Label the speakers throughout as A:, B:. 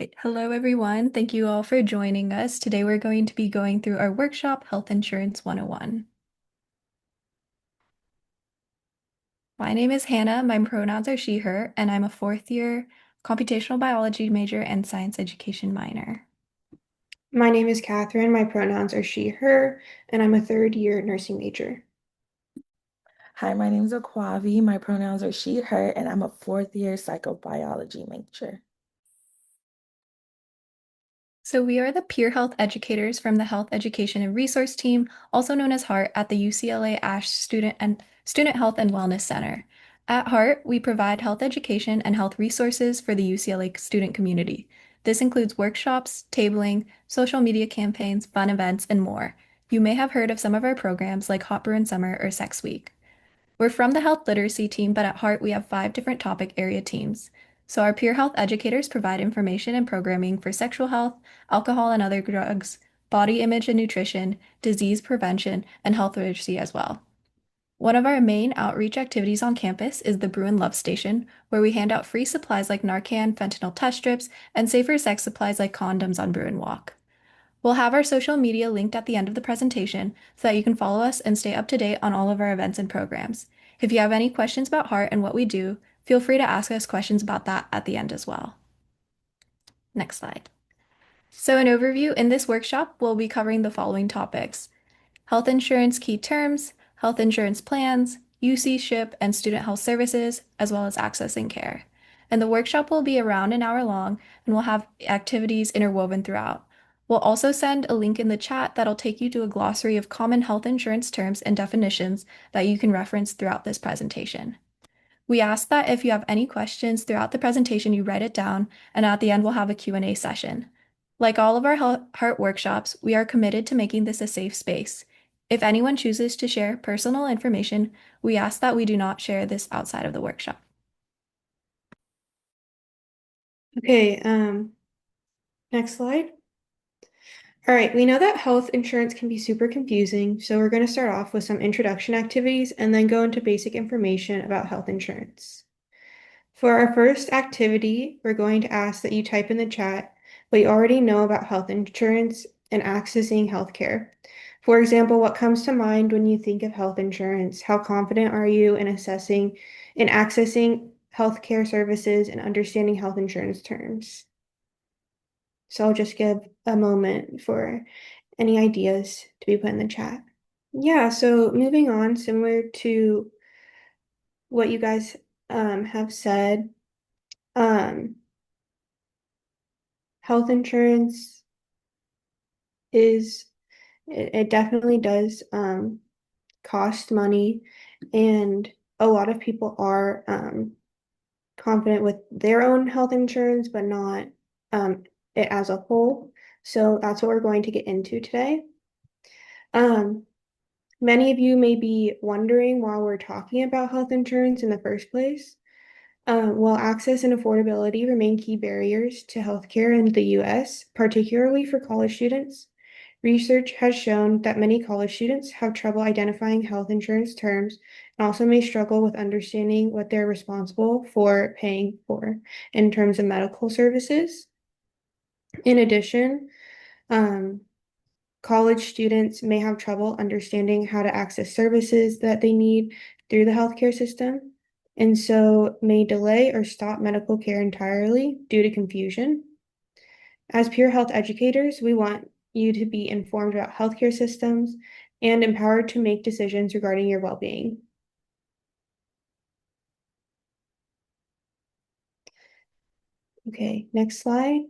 A: Right. Hello, everyone. Thank you all for joining us. Today, we're going to be going through our workshop, Health Insurance 101. My name is Hannah. My pronouns are she, her, and I'm a fourth year computational biology major and science education minor.
B: My name is Catherine. My pronouns are she, her, and I'm a third year nursing major.
C: Hi, my name is Aquavi. My pronouns are she, her, and I'm a fourth year psychobiology major.
A: So, we are the peer health educators from the Health Education and Resource Team, also known as HEART, at the UCLA Ash Student Health and Wellness Center. At HEART, we provide health education and health resources for the UCLA student community. This includes workshops, tabling, social media campaigns, fun events, and more. You may have heard of some of our programs like Hot Brew in Summer or Sex Week. We're from the health literacy team, but at heart, we have 5 different topic area teams. So, our peer health educators provide information and programming for sexual health, alcohol and other drugs, body image and nutrition, disease prevention, and health literacy as well. One of our main outreach activities on campus is the Bruin Love Station, where we hand out free supplies like Narcan, fentanyl test strips, and safer sex supplies like condoms on Bruin Walk. We'll have our social media linked at the end of the presentation so that you can follow us and stay up to date on all of our events and programs. If you have any questions about Heart and what we do, feel free to ask us questions about that at the end as well. Next slide. So, an overview in this workshop, we'll be covering the following topics: health insurance key terms, health insurance plans, UC SHIP and student health services, as well as accessing care. And the workshop will be around an hour long and we'll have activities interwoven throughout. We'll also send a link in the chat that'll take you to a glossary of common health insurance terms and definitions that you can reference throughout this presentation. We ask that if you have any questions throughout the presentation, you write it down, and at the end, we'll have a Q&A session. Like all of our Heart workshops, we are committed to making this a safe space. If anyone chooses to share personal information, we ask that we do not share this outside of the workshop.
B: Okay, next slide. All right, we know that health insurance can be super confusing, so we're going to start off with some introduction activities and then go into basic information about health insurance. For our first activity, we're going to ask that you type in the chat what you already know about health insurance and accessing healthcare. For example, what comes to mind when you think of health insurance? How confident are you in accessing healthcare services and understanding health insurance terms? So I'll just give a moment for any ideas to be put in the chat. Yeah, so moving on, similar to what you guys have said, um, health insurance is it definitely does cost money, and a lot of people are confident with their own health insurance, but not it as a whole. So that's what we're going to get into today. Um, Many of you may be wondering why we're talking about health insurance in the first place. While access and affordability remain key barriers to healthcare in the US, particularly for college students, research has shown that many college students have trouble identifying health insurance terms and also may struggle with understanding what they're responsible for paying for in terms of medical services. In addition, um, college students may have trouble understanding how to access services that they need through the healthcare system, and so may delay or stop medical care entirely due to confusion. As peer health educators, we want you to be informed about healthcare systems and empowered to make decisions regarding your well-being. Okay, next slide.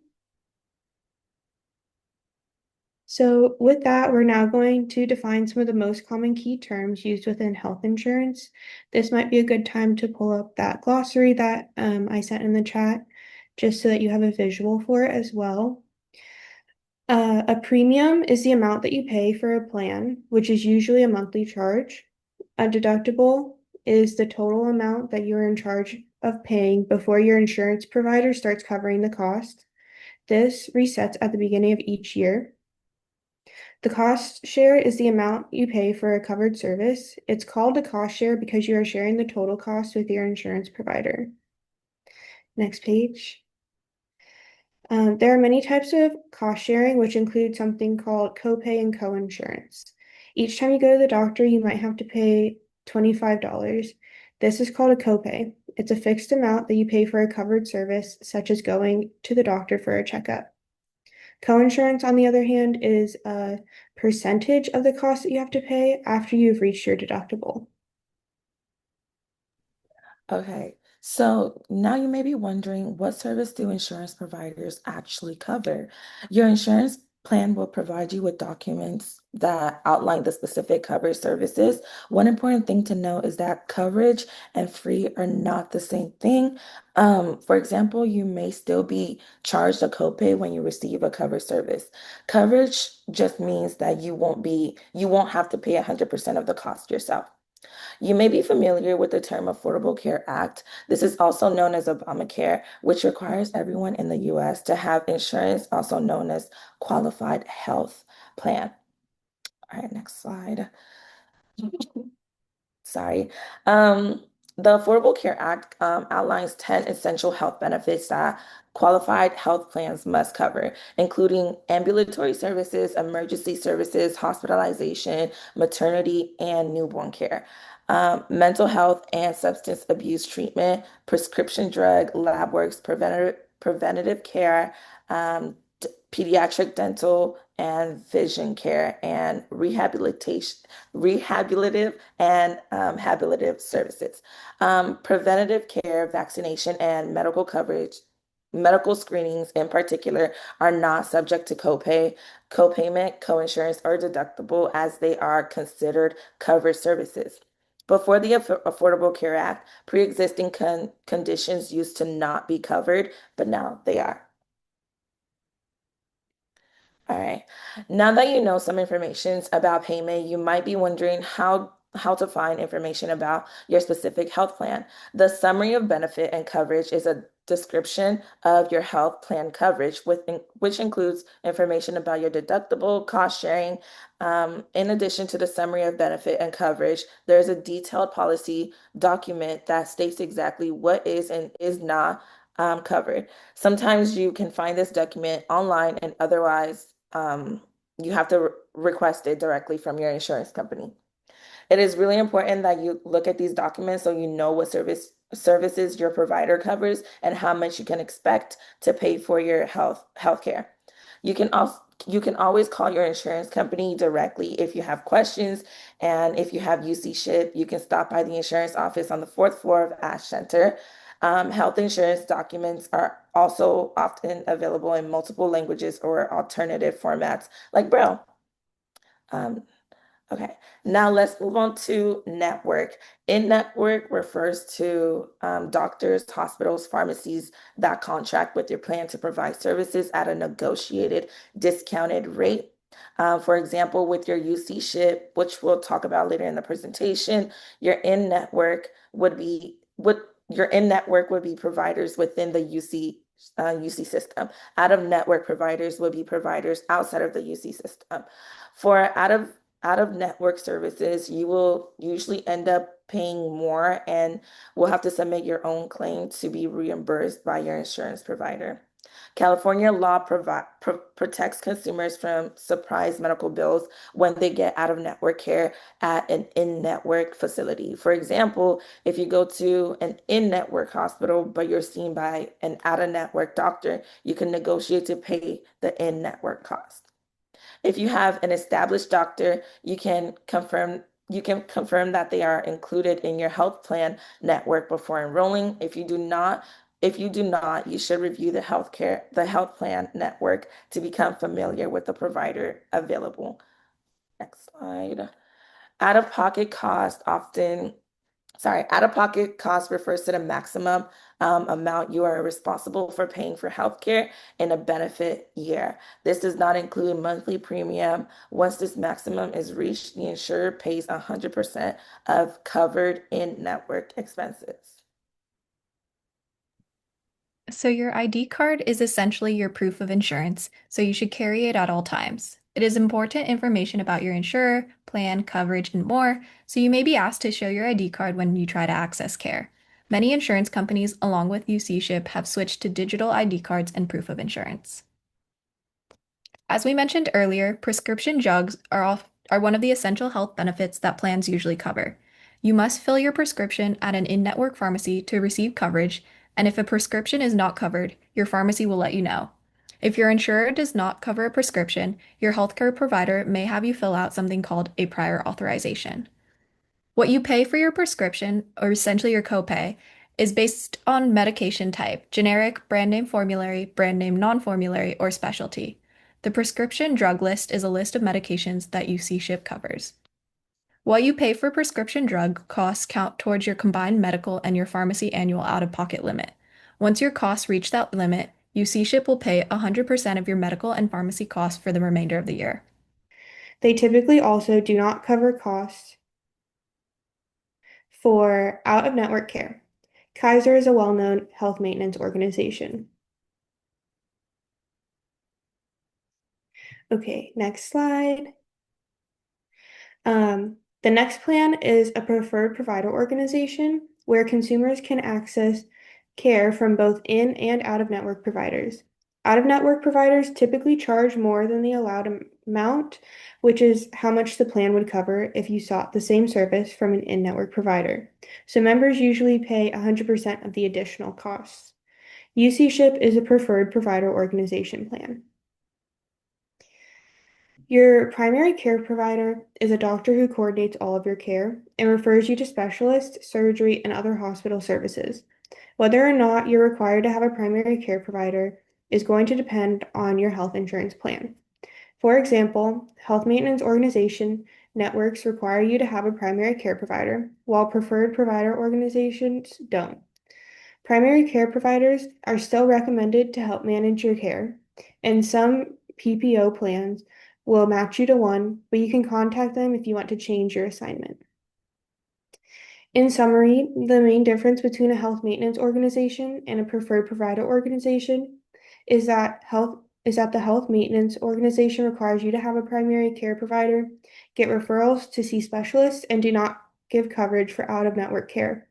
B: So with that, we're now going to define some of the most common key terms used within health insurance. This might be a good time to pull up that glossary that I sent in the chat, just so that you have a visual for it as well. A premium is the amount that you pay for a plan, which is usually a monthly charge. A deductible is the total amount that you're in charge of paying before your insurance provider starts covering the cost. This resets at the beginning of each year. The cost share is the amount you pay for a covered service. It's called a cost share because you are sharing the total cost with your insurance provider. Next page. There are many types of cost sharing, which include something called copay and coinsurance. Each time you go to the doctor, you might have to pay $25. This is called a copay. It's a fixed amount that you pay for a covered service, such as going to the doctor for a checkup. Coinsurance, on the other hand, is a percentage of the cost that you have to pay after you've reached your deductible.
C: Okay, so now you may be wondering, what service do insurance providers actually cover? Your insurance plan will provide you with documents that outline the specific coverage services. One important thing to know is that coverage and free are not the same thing. For example, you may still be charged a copay when you receive a covered service. Coverage just means that you won't have to pay 100% of the cost yourself. You may be familiar with the term Affordable Care Act. This is also known as Obamacare, which requires everyone in the US to have insurance, also known as qualified health plan. All right, next slide. Sorry. The Affordable Care Act outlines 10 essential health benefits that qualified health plans must cover, including ambulatory services, emergency services, hospitalization, maternity, and newborn care, mental health and substance abuse treatment, prescription drug, lab works, preventative care, pediatric dental and vision care, and rehabilitative and habilitative services. Preventative care, vaccination, and medical coverage, medical screenings in particular, are not subject to copayment, coinsurance, or deductible as they are considered covered services. Before the Affordable Care Act, pre-existing conditions used to not be covered, but now they are. All right. Now that you know some information about payment, you might be wondering how to find information about your specific health plan. The summary of benefit and coverage is a description of your health plan coverage, which includes information about your deductible, cost sharing. In addition to the summary of benefit and coverage, there's a detailed policy document that states exactly what is and is not covered. Sometimes you can find this document online, and otherwise, you have to request it directly from your insurance company. It is really important that you look at these documents so you know what services your provider covers and how much you can expect to pay for your healthcare. You can always call your insurance company directly if you have questions, and if you have UC Ship, you can stop by the insurance office on the fourth floor of Ash Center. Health insurance documents are also often available in multiple languages or alternative formats like Braille. Um, Okay, now let's move on to network. In-network refers to doctors, hospitals, pharmacies that contract with your plan to provide services at a negotiated, discounted rate. For example, with your UC ship, which we'll talk about later in the presentation, your in-network would be providers within the UC system. Out-of-network providers would be providers outside of the UC system. For out of network services, you will usually end up paying more and will have to submit your own claim to be reimbursed by your insurance provider. California law protects consumers from surprise medical bills when they get out of network care at an in-network facility. For example, if you go to an in-network hospital, but you're seen by an out-of-network doctor, you can negotiate to pay the in-network cost. If you have an established doctor, you can confirm that they are included in your health plan network before enrolling. If you do not, you should review the health plan network to become familiar with the provider available. Next slide. Out-of-pocket cost often Sorry, out-of-pocket cost refers to the maximum amount you are responsible for paying for healthcare in a benefit year. This does not include monthly premium. Once this maximum is reached, the insurer pays 100% of covered in-network expenses.
A: So, your ID card is essentially your proof of insurance, so you should carry it at all times. It is important information about your insurer, plan, coverage, and more, so you may be asked to show your ID card when you try to access care. Many insurance companies, along with UC Ship, have switched to digital ID cards and proof of insurance. As we mentioned earlier, prescription drugs are one of the essential health benefits that plans usually cover. You must fill your prescription at an in-network pharmacy to receive coverage, and if a prescription is not covered, your pharmacy will let you know. If your insurer does not cover a prescription, your healthcare provider may have you fill out something called a prior authorization. What you pay for your prescription, or essentially your copay, is based on medication type, generic, brand name formulary, brand name non-formulary, or specialty. The prescription drug list is a list of medications that UC Ship covers. What you pay for prescription drug costs count towards your combined medical and your pharmacy annual out-of-pocket limit. Once your costs reach that limit, UC Ship will pay 100% of your medical and pharmacy costs for the remainder of the year.
B: They typically also do not cover costs for out-of-network care. Kaiser is a well-known health maintenance organization. Okay, next slide. The next plan is a preferred provider organization where consumers can access care from both in and out-of-network providers. Out-of-network providers typically charge more than the allowed amount, which is how much the plan would cover if you sought the same service from an in-network provider. So members usually pay 100% of the additional costs. UC Ship is a preferred provider organization plan. Your primary care provider is a doctor who coordinates all of your care and refers you to specialists, surgery, and other hospital services. Whether or not you're required to have a primary care provider is going to depend on your health insurance plan. For example, health maintenance organization networks require you to have a primary care provider, while preferred provider organizations don't. Primary care providers are still recommended to help manage your care, and some PPO plans will match you to one, but you can contact them if you want to change your assignment. In summary, the main difference between a health maintenance organization and a preferred provider organization is that the health maintenance organization requires you to have a primary care provider, get referrals to see specialists, and do not give coverage for out-of-network care.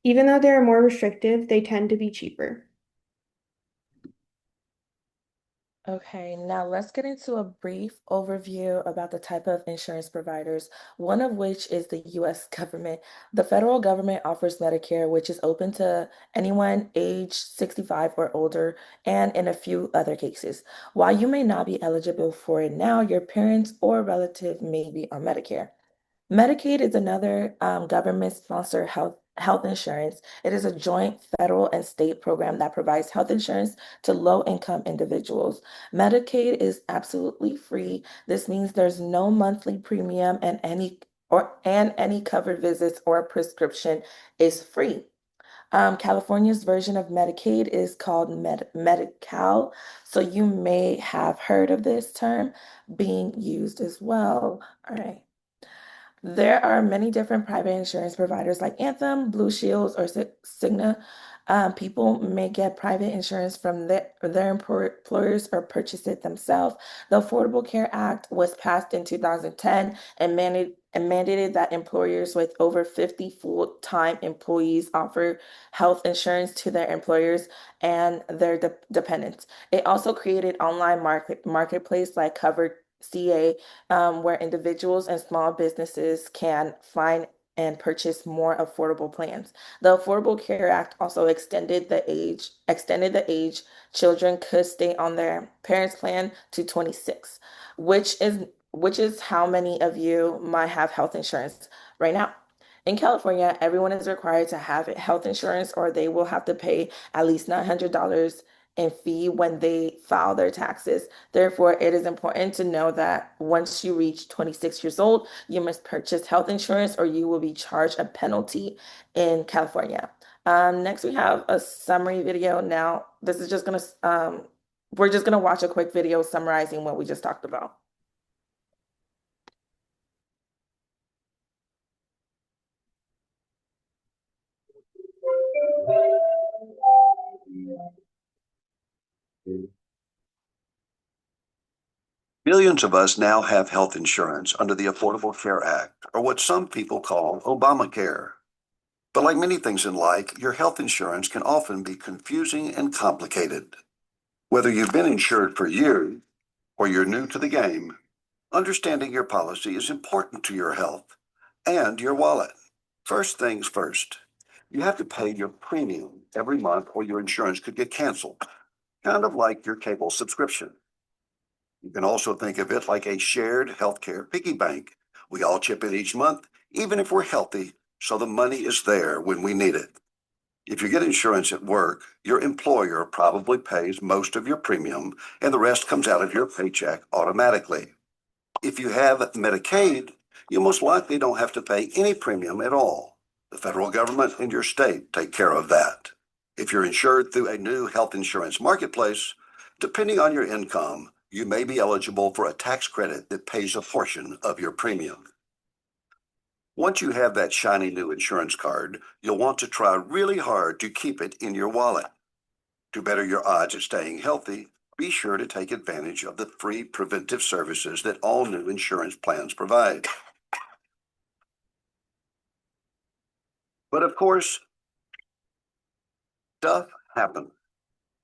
B: Even though they are more restrictive, they tend to be cheaper.
C: Okay, now let's get into a brief overview about the type of insurance providers, one of which is the US government. The federal government offers Medicare, which is open to anyone age 65 or older, and in a few other cases. While you may not be eligible for it now, your parents or relative may be on Medicare. Medicaid is another government-sponsored health insurance. It is a joint federal and state program that provides health insurance to low-income individuals. Medicaid is absolutely free. This means there's no monthly premium and any covered visits or prescription is free. California's version of Medicaid is called Medi-Cal, so you may have heard of this term being used as well. All right. There are many different private insurance providers like Anthem, Blue Shields, or Cigna. People may get private insurance from their employers or purchase it themselves. The Affordable Care Act was passed in 2010 and mandated that employers with over 50 full-time employees offer health insurance to their employers and their dependents. It also created online marketplace like Covered CA where individuals and small businesses can find and purchase more affordable plans. The Affordable Care Act also extended the age children could stay on their parents' plan to 26, which is how many of you might have health insurance right now. In California, everyone is required to have health insurance or they will have to pay at least $900 in fee when they file their taxes. Therefore, it is important to know that once you reach 26 years old, you must purchase health insurance or you will be charged a penalty in California. Next, we have a summary video. Now, this is just we're just gonna watch a quick video summarizing what we just talked about.
D: Millions of us now have health insurance under the Affordable Care Act, or what some people call Obamacare. But like many things in life, your health insurance can often be confusing and complicated. Whether you've been insured for years or you're new to the game, understanding your policy is important to your health and your wallet. First things first, you have to pay your premium every month or your insurance could get canceled, kind of like your cable subscription. You can also think of it like a shared healthcare piggy bank. We all chip in each month, even if we're healthy, so the money is there when we need it. If you get insurance at work, your employer probably pays most of your premium and the rest comes out of your paycheck automatically. If you have Medicaid, you most likely don't have to pay any premium at all. The federal government and your state take care of that. If you're insured through a new health insurance marketplace, depending on your income, you may be eligible for a tax credit that pays a portion of your premium. Once you have that shiny new insurance card, you'll want to try really hard to keep it in your wallet. To better your odds of staying healthy, be sure to take advantage of the free preventive services that all new insurance plans provide. But of course, stuff happens.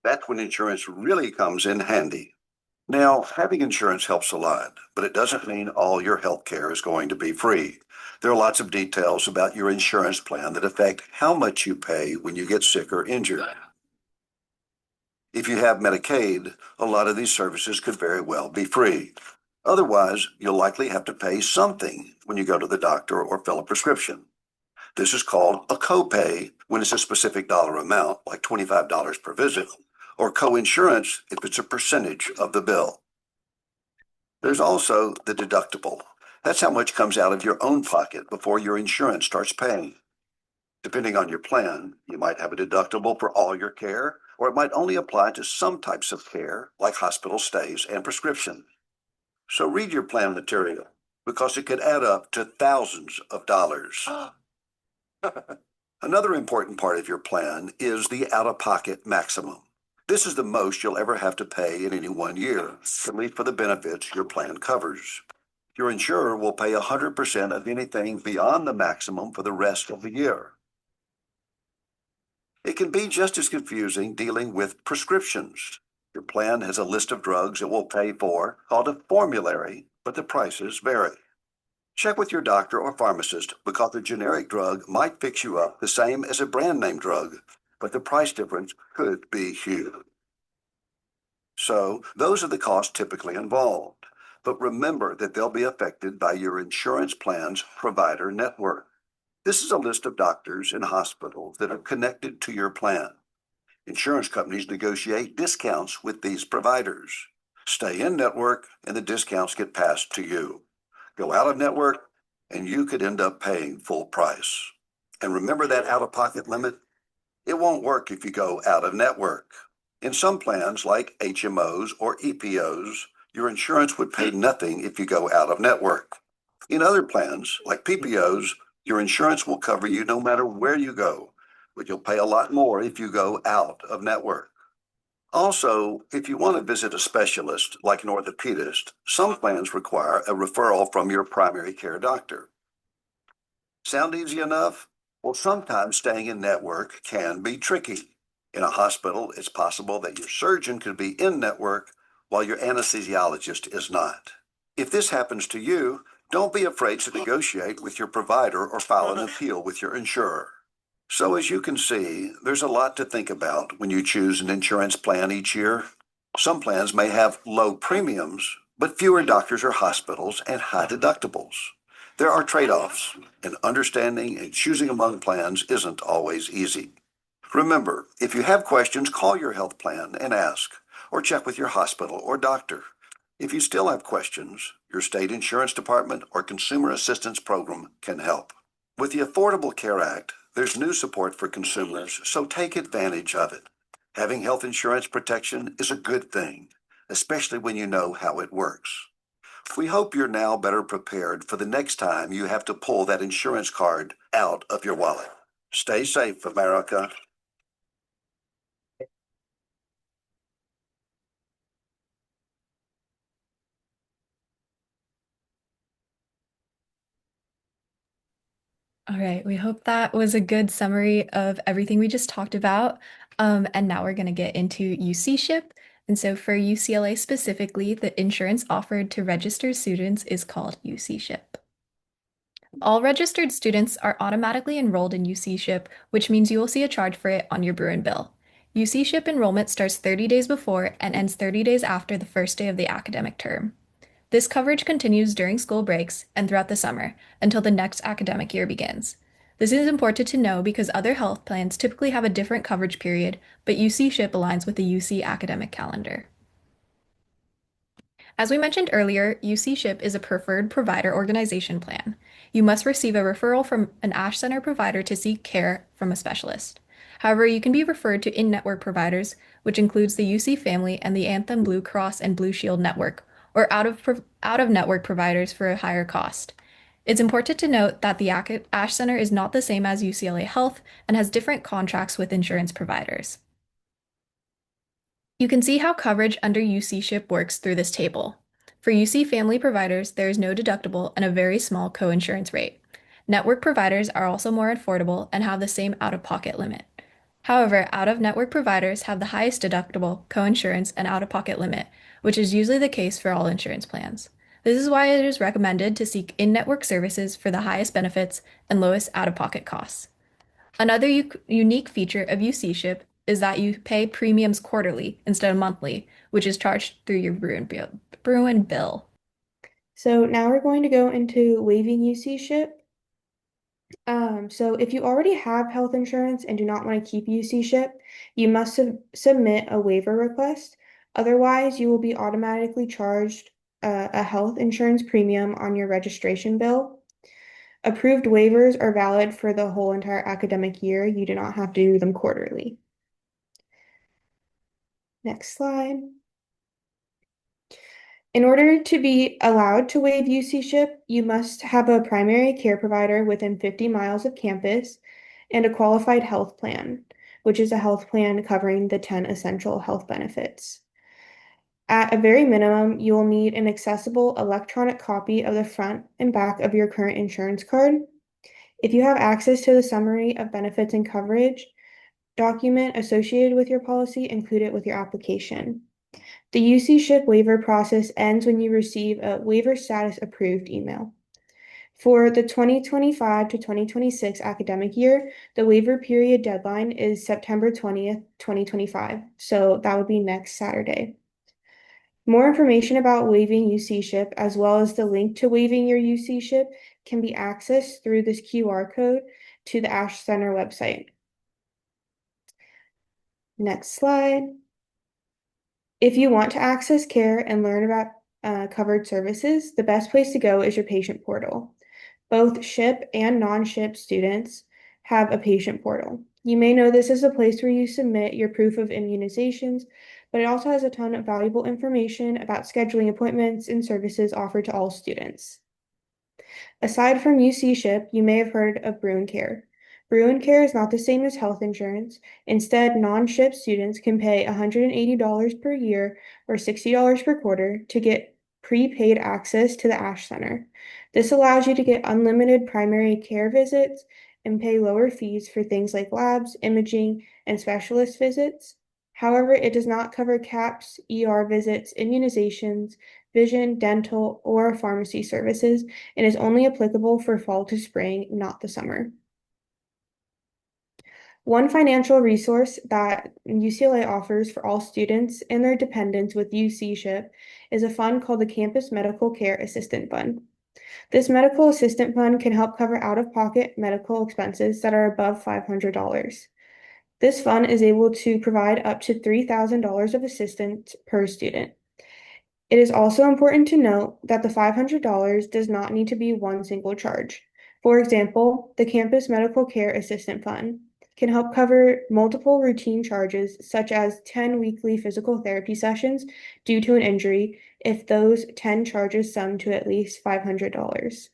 D: That's when insurance really comes in handy. Now, having insurance helps a lot, but it doesn't mean all your health care is going to be free. There are lots of details about your insurance plan that affect how much you pay when you get sick or injured. If you have Medicaid, a lot of these services could very well be free. Otherwise, you'll likely have to pay something when you go to the doctor or fill a prescription. This is called a copay when it's a specific dollar amount, like $25 per visit, or coinsurance if it's a percentage of the bill. There's also the deductible. That's how much comes out of your own pocket before your insurance starts paying. Depending on your plan, you might have a deductible for all your care, or it might only apply to some types of care, like hospital stays and prescription. So read your plan material, because it could add up to thousands of dollars. Another important part of your plan is the out-of-pocket maximum. This is the most you'll ever have to pay in any one year, at least for the benefits your plan covers. Your insurer will pay 100% of anything beyond the maximum for the rest of the year. It can be just as confusing dealing with prescriptions. Your plan has a list of drugs it will pay for called a formulary, but the prices vary. Check with your doctor or pharmacist because a generic drug might fix you up the same as a brand name drug, but the price difference could be huge. So those are the costs typically involved. But remember that they'll be affected by your insurance plan's provider network. This is a list of doctors and hospitals that are connected to your plan. Insurance companies negotiate discounts with these providers. Stay in network and the discounts get passed to you. Go out of network and you could end up paying full price. And remember that out-of-pocket limit? It won't work if you go out of network. In some plans like HMOs or EPOs, your insurance would pay nothing if you go out of network. In other plans like PPOs, your insurance will cover you no matter where you go, but you'll pay a lot more if you go out of network. Also, if you want to visit a specialist like an orthopedist, some plans require a referral from your primary care doctor. Sound easy enough? Well, sometimes staying in network can be tricky. In a hospital, it's possible that your surgeon could be in network while your anesthesiologist is not. If this happens to you, don't be afraid to negotiate with your provider or file an appeal with your insurer. So as you can see, there's a lot to think about when you choose an insurance plan each year. Some plans may have low premiums, but fewer doctors or hospitals and high deductibles. There are trade-offs, and understanding and choosing among plans isn't always easy. Remember, if you have questions, call your health plan and ask, or check with your hospital or doctor. If you still have questions, your state insurance department or consumer assistance program can help. With the Affordable Care Act, there's new support for consumers, so take advantage of it. Having health insurance protection is a good thing, especially when you know how it works. We hope you're now better prepared for the next time you have to pull that insurance card out of your wallet. Stay safe, America.
A: All right, we hope that was a good summary of everything we just talked about. And now we're going to get into UC SHIP. And so for UCLA specifically, the insurance offered to registered students is called UC SHIP. All registered students are automatically enrolled in UC SHIP, which means you will see a charge for it on your Bruin bill. UC SHIP enrollment starts 30 days before and ends 30 days after the first day of the academic term. This coverage continues during school breaks and throughout the summer until the next academic year begins. This is important to know because other health plans typically have a different coverage period, but UC SHIP aligns with the UC academic calendar. As we mentioned earlier, UC SHIP is a preferred provider organization plan. You must receive a referral from an ASH Center provider to seek care from a specialist. However, you can be referred to in-network providers, which includes the UC family and the Anthem Blue Cross and Blue Shield network, or out-of-network providers for a higher cost. It's important to note that the ASH Center is not the same as UCLA Health and has different contracts with insurance providers. You can see how coverage under UC SHIP works through this table. For UC family providers, there is no deductible and a very small coinsurance rate. Network providers are also more affordable and have the same out-of-pocket limit. However, out-of-network providers have the highest deductible, coinsurance, and out-of-pocket limit, which is usually the case for all insurance plans. This is why it is recommended to seek in-network services for the highest benefits and lowest out-of-pocket costs. Another unique feature of UC SHIP is that you pay premiums quarterly instead of monthly, which is charged through your Bruin bill.
B: So now we're going to go into waiving UC SHIP. So if you already have health insurance and do not want to keep UC SHIP, you must submit a waiver request. Otherwise, you will be automatically charged a health insurance premium on your registration bill. Approved waivers are valid for the whole entire academic year. You do not have to do them quarterly. Next slide. In order to be allowed to waive UC SHIP, you must have a primary care provider within 50 miles of campus and a qualified health plan, which is a health plan covering the 10 essential health benefits. At a very minimum, you will need an accessible electronic copy of the front and back of your current insurance card. If you have access to the summary of benefits and coverage document associated with your policy, include it with your application. The UC SHIP waiver process ends when you receive a waiver status approved email. For the 2025 to 2026 academic year, the waiver period deadline is September 20th, 2025. So that would be next Saturday. More information about waiving UC SHIP, as well as the link to waiving your UC SHIP, can be accessed through this QR code to the ASH Center website. Next slide. If you want to access care and learn about covered services, the best place to go is your patient portal. Both SHIP and non-SHIP students have a patient portal. You may know this is a place where you submit your proof of immunizations, but it also has a ton of valuable information about scheduling appointments and services offered to all students. Aside from UC SHIP, you may have heard of Bruin Care. Bruin Care is not the same as health insurance. Instead, non-SHIP students can pay $180 per year or $60 per quarter to get prepaid access to the ASH Center. This allows you to get unlimited primary care visits and pay lower fees for things like labs, imaging, and specialist visits. However, it does not cover CAPS, ER visits, immunizations, vision, dental, or pharmacy services, and is only applicable for fall to spring, not the summer. One financial resource that UCLA offers for all students and their dependents with UC SHIP is a fund called the Campus Medical Care Assistant Fund. This medical assistant fund can help cover out-of-pocket medical expenses that are above $500. This fund is able to provide up to $3,000 of assistance per student. It is also important to note that the $500 does not need to be one single charge. For example, the Campus Medical Care Assistant Fund can help cover multiple routine charges, such as 10 weekly physical therapy sessions due to an injury, if those 10 charges sum to at least $500.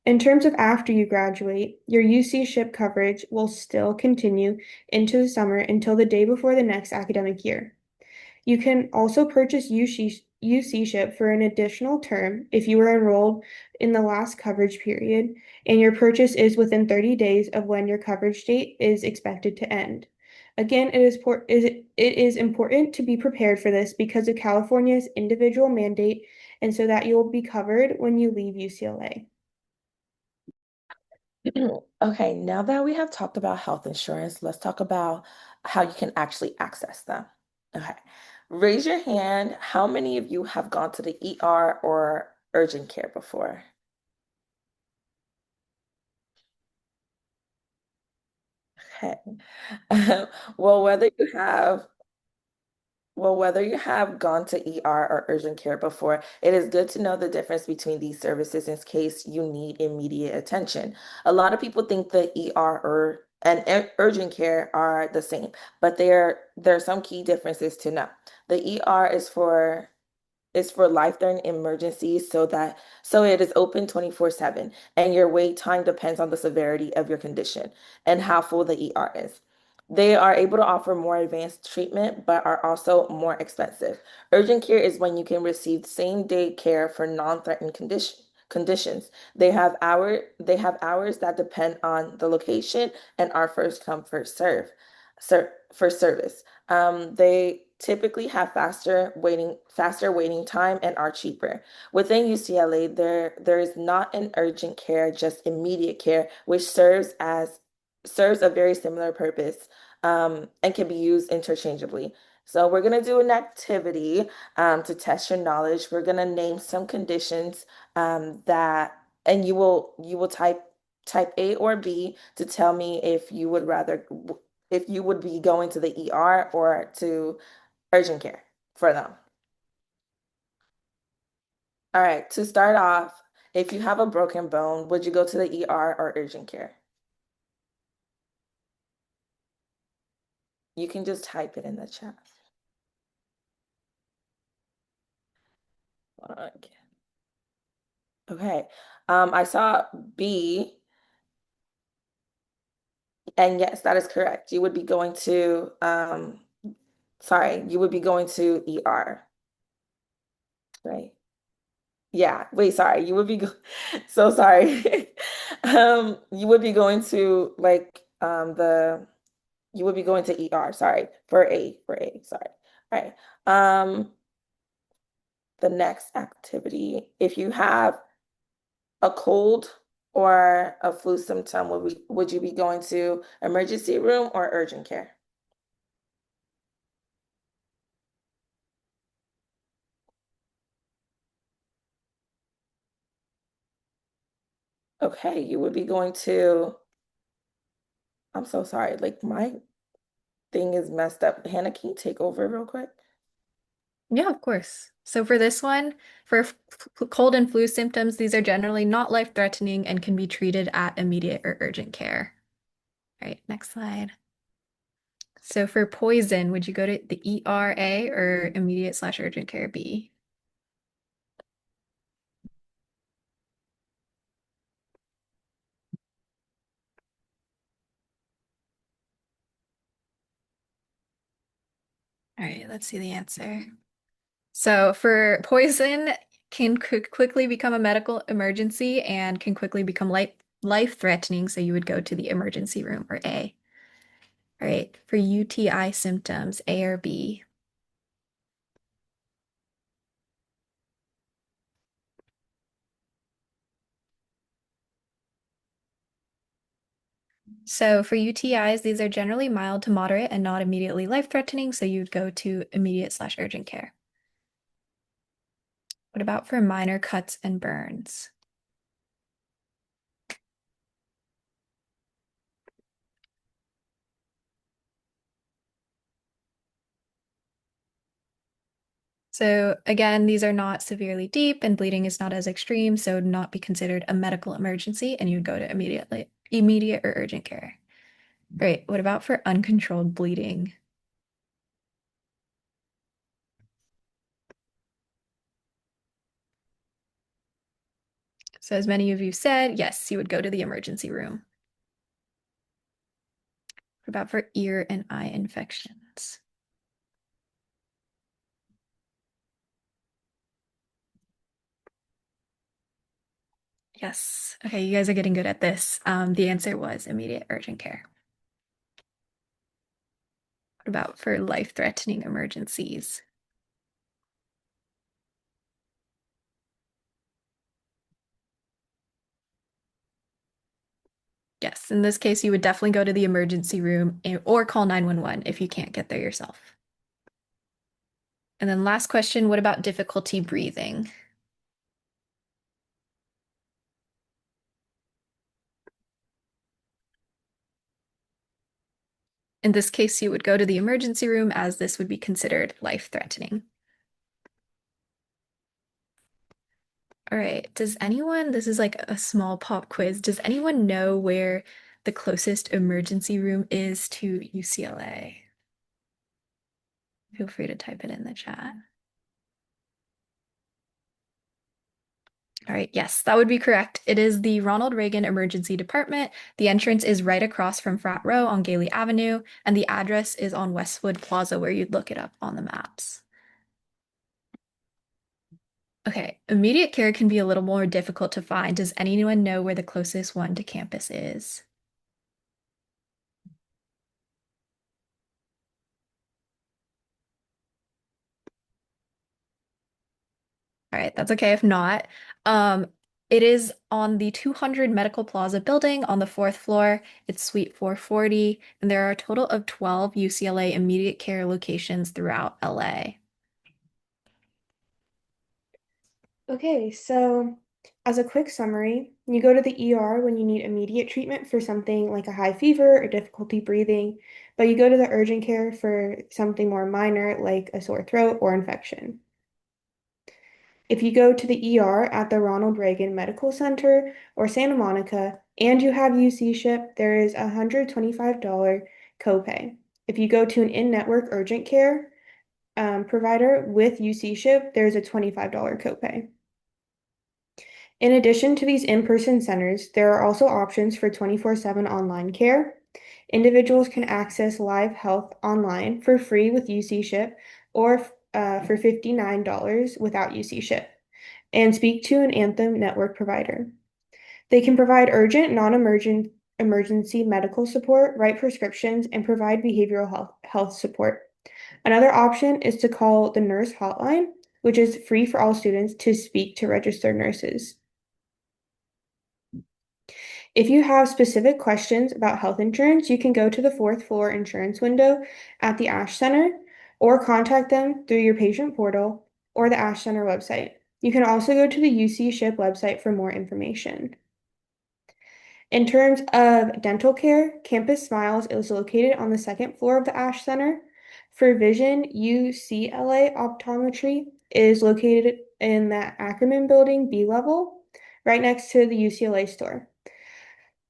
B: In terms of after you graduate, your UC SHIP coverage will still continue into the summer until the day before the next academic year. You can also purchase UC UC-ship for an additional term if you were enrolled in the last coverage period and your purchase is within 30 days of when your coverage date is expected to end. Again, it is important to be prepared for this because of California's individual mandate and so that you'll be covered when you leave UCLA.
C: Okay, now that we have talked about health insurance, let's talk about how you can actually access them. Okay, raise your hand. How many of you have gone to the ER or urgent care before? Okay. Well, whether you have gone to ER or urgent care before, it is good to know the difference between these services in case you need immediate attention. A lot of people think the ER and urgent care are the same, but there are some key differences to know. The ER is for life-threatening emergencies so it is open 24/7 and your wait time depends on the severity of your condition and how full the ER is. They are able to offer more advanced treatment but are also more expensive. Urgent care is when you can receive same-day care for non-threatened conditions. They have hours that depend on the location and are first come first for service. They typically have faster waiting time and are cheaper. Within UCLA, there is not an urgent care, just immediate care, which serves a very similar purpose and can be used interchangeably. So we're gonna do an activity to test your knowledge. We're gonna name some conditions and you will type A or B to tell me if you would be going to the ER or to urgent care for them. All right, to start off, if you have a broken bone, would you go to the ER or urgent care? You can just type it in the chat. Okay. Okay. I saw B, and yes, that is correct. You would be going to you would be going to ER, right? Yeah, wait, sorry. You would be so sorry. You would be going to you would be going to ER, sorry, for A, sorry. All right. The next activity, if you have a cold or a flu symptom, would you be going to emergency room or urgent care? Okay, you would be going to, I'm so sorry, like my thing is messed up. Hannah, can you take over real quick?
A: Yeah, of course. So for this one, for cold and flu symptoms, these are generally not life-threatening and can be treated at immediate or urgent care. All right, next slide. So for poison, would you go to the ERA or immediate/urgent care B? All right, let's see the answer. So for poison, can quickly become a medical emergency and can quickly become life-threatening, so you would go to the emergency room or A. All right, for UTI symptoms, A or B? So for UTIs, these are generally mild to moderate and not immediately life-threatening, so you'd go to immediate/urgent care. What about for minor cuts and burns? So again, these are not severely deep and bleeding is not as extreme, so would not be considered a medical emergency and you'd go to immediate or urgent care. Great. What about for uncontrolled bleeding? So as many of you said, yes, you would go to the emergency room. What about for ear and eye infections? Yes. Okay, you guys are getting good at this. The answer was immediate urgent care. What about for life-threatening emergencies? Yes, in this case, you would definitely go to the emergency room or call 911 if you can't get there yourself. And then last question, what about difficulty breathing? In this case, you would go to the emergency room as this would be considered life-threatening. All right, does anyone, this is like a small pop quiz, does anyone know where the closest emergency room is to UCLA? Feel free to type it in the chat. All right, yes, that would be correct. It is the Ronald Reagan Emergency Department. The entrance is right across from Frat Row on Gailey Avenue, and the address is on Westwood Plaza where you'd look it up on the maps. Okay, immediate care can be a little more difficult to find. Does anyone know where the closest one to campus is? All right, that's okay if not. Um, it is on the 200 Medical Plaza building on the fourth floor. It's Suite 440, and there are a total of 12 UCLA immediate care locations throughout LA.
B: Okay, so as a quick summary, you go to the ER when you need immediate treatment for something like a high fever or difficulty breathing, but you go to the urgent care for something more minor like a sore throat or infection. If you go to the ER at the Ronald Reagan Medical Center or Santa Monica and you have UC ship, there is a $125 copay. If you go to an in-network urgent care provider with UC ship, there's a $25 copay. In addition to these in-person centers, there are also options for 24/7 online care. Individuals can access live health online for free with UC ship or for $59 without UC ship and speak to an Anthem network provider. They can provide urgent, non-emergent emergency medical support, write prescriptions, and provide behavioral health support. Another option is to call the nurse hotline, which is free for all students to speak to registered nurses. If you have specific questions about health insurance, you can go to the fourth floor insurance window at the Ash Center or contact them through your patient portal or the Ash Center website. You can also go to the UC SHIP website for more information. In terms of dental care, Campus Smiles is located on the second floor of the Ash Center. For vision, UCLA Optometry is located in the Ackerman Building B level, right next to the UCLA store.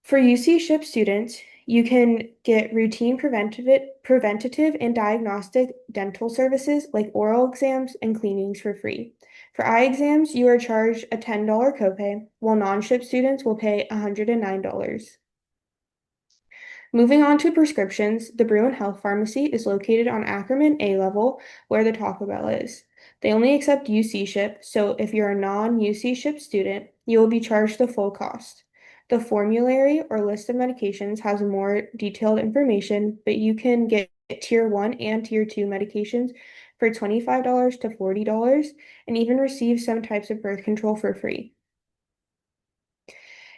B: For UC SHIP students, you can get routine preventative and diagnostic dental services like oral exams and cleanings for free. For eye exams, you are charged a $10 copay, while non-SHIP students will pay $109. Moving on to prescriptions, the Bruin Health Pharmacy is located on Ackerman A level, where the Taco Bell is. They only accept UC ship, so if you're a non-UC ship student, you will be charged the full cost. The formulary or list of medications has more detailed information, but you can get tier 1 and tier 2 medications for $25 to $40 and even receive some types of birth control for free.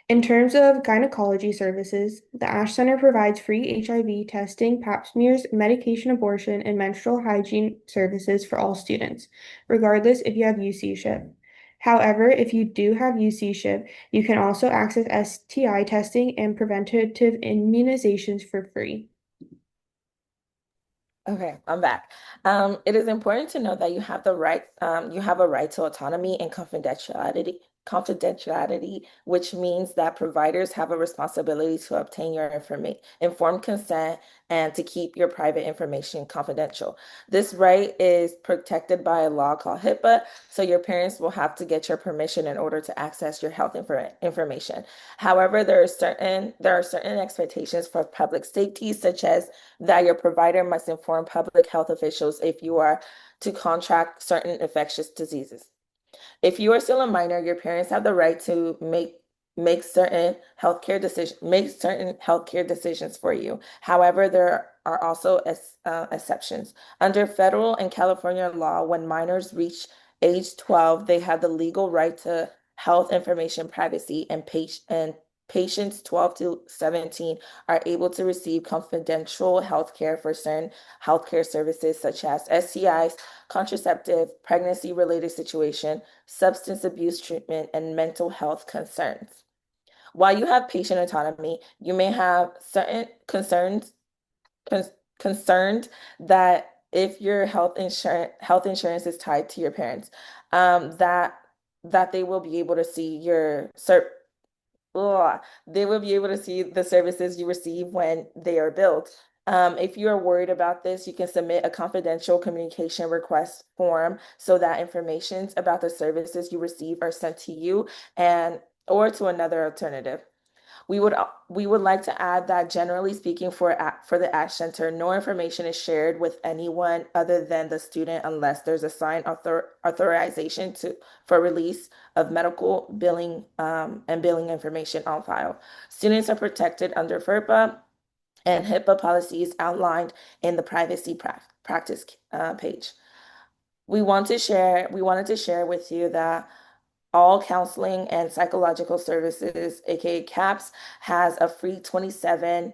B: In terms of gynecology services, the Ash Center provides free HIV testing, pap smears, medication abortion, and menstrual hygiene services for all students, regardless if you have UC ship. However, if you do have UC ship, you can also access STI testing and preventative immunizations for free.
C: Okay, I'm back. It is important to know that you have a right to autonomy and confidentiality, which means that providers have a responsibility to obtain your informed consent and to keep your private information confidential. This right is protected by a law called HIPAA, so your parents will have to get your permission in order to access your health information. However, there are certain expectations for public safety, such as that your provider must inform public health officials if you are to contract certain infectious diseases. If you are still a minor, your parents have the right to make make certain healthcare decisions for you. However, there are also exceptions. Under federal and California law, when minors reach age 12, they have the legal right to health information privacy, and patients 12 to 17 are able to receive confidential healthcare for certain healthcare services such as STIs, contraceptive, pregnancy-related situation, substance abuse treatment, and mental health concerns. While you have patient autonomy, you may have certain con concerned that if your health insurance is tied to your parents, that they will be able to see they will be able to see the services you receive when they are billed. If you are worried about this, you can submit a confidential communication request form so that information about the services you receive are sent to you and or to another alternative. We would like to add that generally speaking for the ASH Center, no information is shared with anyone other than the student unless there's a signed authorization for release of medical billing and billing information on file. Students are protected under FERPA and HIPAA policies outlined in the privacy practice page. We wanted to share with you that all counseling and psychological services, aka CAPS, has a free 24/7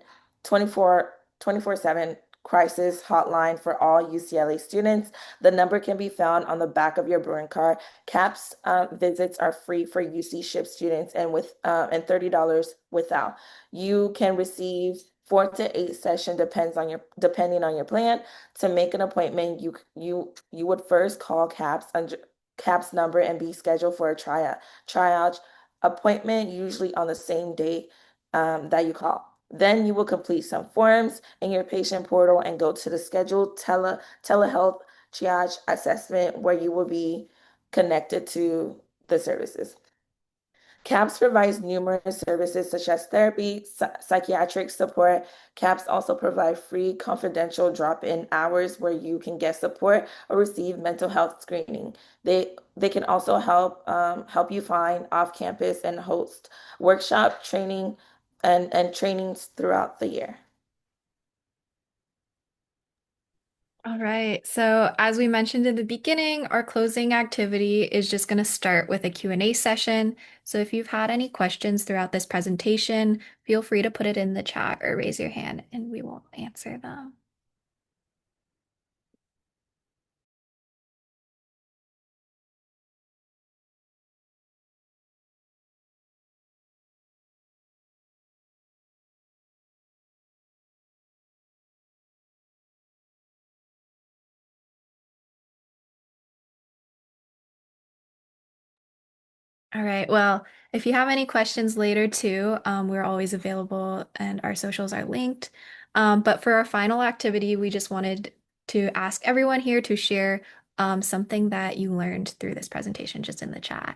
C: crisis hotline for all UCLA students. The number can be found on the back of your Bruin card. CAPS visits are free for UC Ship students and $30 without. You can receive 4 to 8 sessions depending on your plan. To make an appointment, you would first call CAPS number and be scheduled for a triage appointment, usually on the same day that you call. Then you will complete some forms in your patient portal and go to the scheduled telehealth triage assessment where you will be connected to the services. CAPS provides numerous services such as therapy, psychiatric support. CAPS also provide free confidential drop-in hours where you can get support or receive mental health screening. They can also help you find off-campus and host workshop training and trainings throughout the year.
A: All right. So as we mentioned in the beginning, our closing activity is just going to start with a Q&A session. So if you've had any questions throughout this presentation, feel free to put it in the chat or raise your hand and we will answer them. All right. Well, if you have any questions later too, we're always available and our socials are linked. But for our final activity, we just wanted to ask everyone here to share something that you learned through this presentation just in the chat.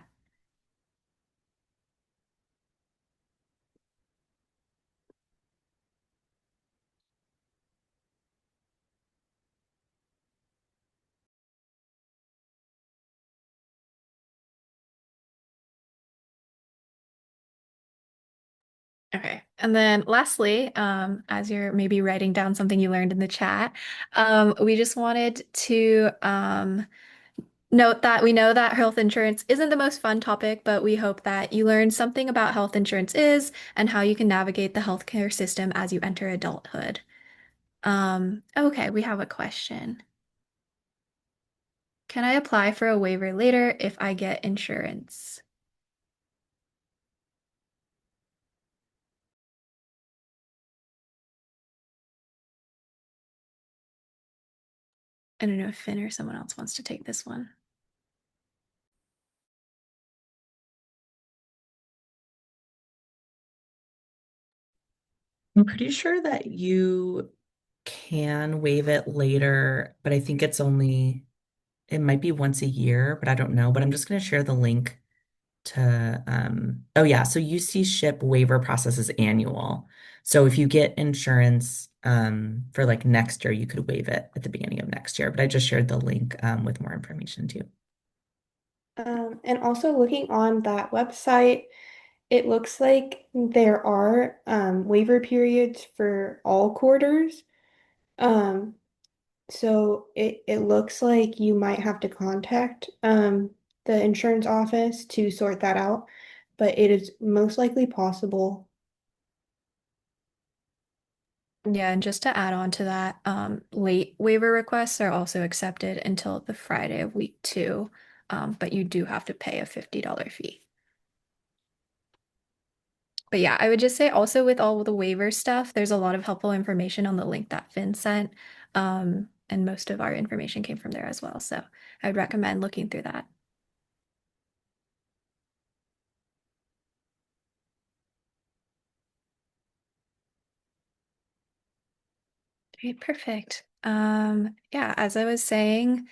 A: Okay. And then lastly, as you're maybe writing down something you learned in the chat, we just wanted to note that we know that health insurance isn't the most fun topic, but we hope that you learned something about health insurance is and how you can navigate the healthcare system as you enter adulthood. Okay, we have a question. Can I apply for a waiver later if I get insurance? I don't know if Finn or someone else wants to take this one.
E: I'm pretty sure that you can waive it later, but I think it might be once a year, but I don't know. But I'm just going to share the link to, oh yeah, so UC Ship waiver process is annual. So if you get insurance for like next year, you could waive it at the beginning of next year. But I just shared the link with more information too.
B: And also looking on that website, It looks like there are waiver periods for all quarters. Um, so it looks like you might have to contact the insurance office to sort that out, but it is most likely possible.
A: Yeah, and just to add on to that, late waiver requests are also accepted until the Friday of week 2, but you do have to pay a $50 fee. But yeah, I would just say also with all the waiver stuff, there's a lot of helpful information on the link that Finn sent. And most of our information came from there as well. So I would recommend looking through that. Okay, perfect. Yeah, as I was saying,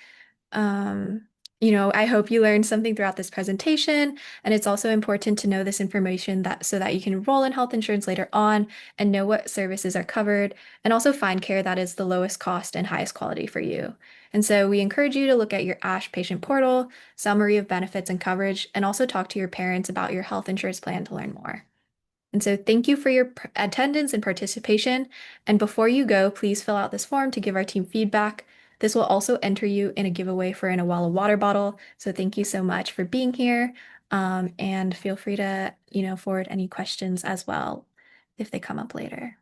A: Um, I hope you learned something throughout this presentation, and it's also important to know this information that so that you can enroll in health insurance later on and know what services are covered, and also find care that is the lowest cost and highest quality for you. And so we encourage you to look at your ASH patient portal, summary of benefits and coverage, and also talk to your parents about your health insurance plan to learn more. And so thank you for your attendance and participation. And before you go, please fill out this form to give our team feedback. This will also enter you in a giveaway for an Awala water bottle. So thank you so much for being here. And feel free to, forward any questions as well if they come up later.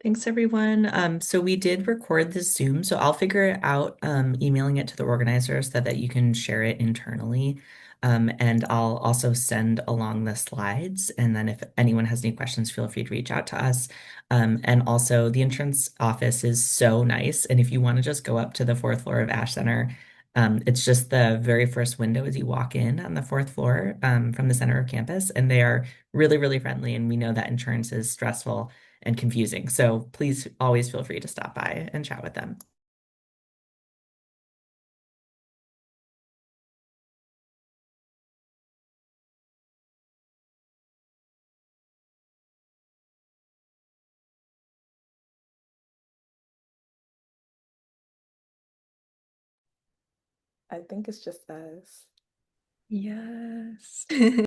E: Thanks, everyone. So we did record the Zoom, so I'll figure it out, emailing it to the organizers so that you can share it internally. And I'll also send along the slides. And then if anyone has any questions, feel free to reach out to us. And also the insurance office is so nice. And if you want to just go up to the fourth floor of Ash Center, it's just the very first window as you walk in on the fourth floor, from the center of campus. And they are really, really friendly. And we know that insurance is stressful and confusing. So please always feel free to stop by and chat with them.
C: I think it's just us.
A: Yes.